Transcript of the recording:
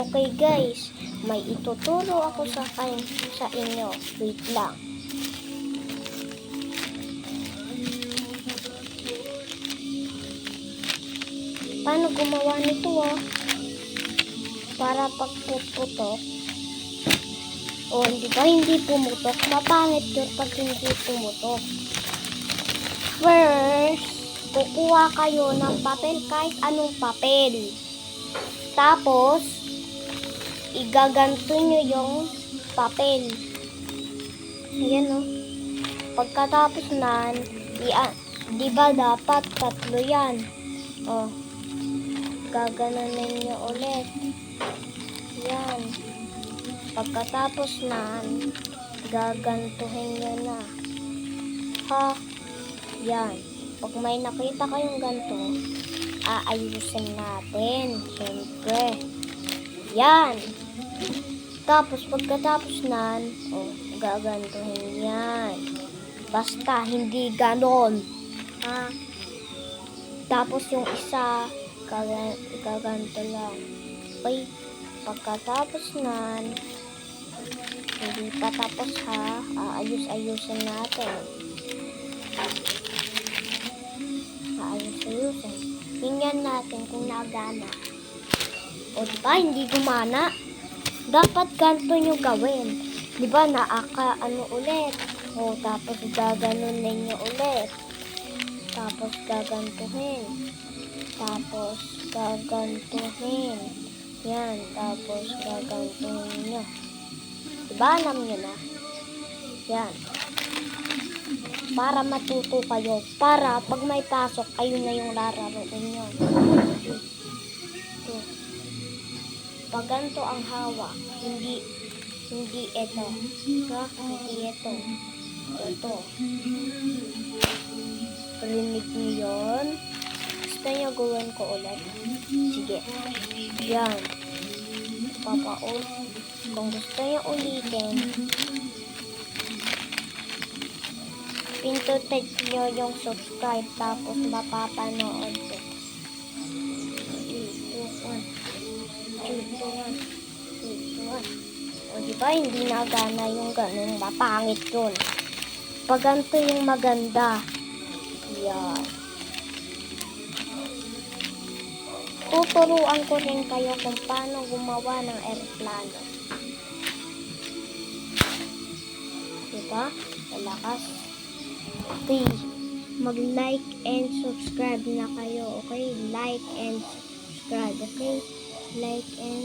Okay guys, may ituturo ako sa inyo. Wait lang. Paano gumawa nito para pagpuputok? Di ba hindi pumutok? Mapangit yun pag hindi pumutok. First, kukuha kayo ng papel, kahit anong papel. Tapos, igaganto nyo yung papel. Ayan Pagkatapos nan, di ba dapat tatlo yan? Gaganunin nyo ulit. Yan. Pagkatapos nan, gagantuhin nyo na. Yan. Pag may nakita kayong ganto, aayusin natin. Siyempre. Yan. Tapos, pagkatapos nan, gagantuhin yan. Basta, hindi ganon. Tapos, yung isa, gaganto lang. Okay. Pagkatapos nan, hindi pa tapos aayusin natin. Aayusin. Tingnan natin kung nagana. Diba, hindi gumana? Dapat ganito nyo gawin. Diba, ulit. Tapos gaganunin nyo ulit. Tapos gagantuhin. Tapos gagantuhin. Yan, tapos gagantuhin nyo. Diba, alam nyo na? Yan. Para matuto kayo. Para pag may pasok, ayun na yung lararoin nyo. Ito. Pag ganito ang hawak, hindi ito. Hindi ito. Ito. Rinig nyo yun. Gusto nyo gawin ko ulit? Sige. Yan. Papaul. Kung gusto nyo ulitin, pindutin nyo yung subscribe tapos mapapanood ko. 3, 2, 1. Diba hindi nagana yung ganun, mapangit yun. Pag ganito yung maganda. Yan. Tuturuan ko rin kayo kung paano gumawa ng aeroplano. Diba? Malakas. Okay. Mag-like and subscribe na kayo. Okay? Like and subscribe. Okay? Like and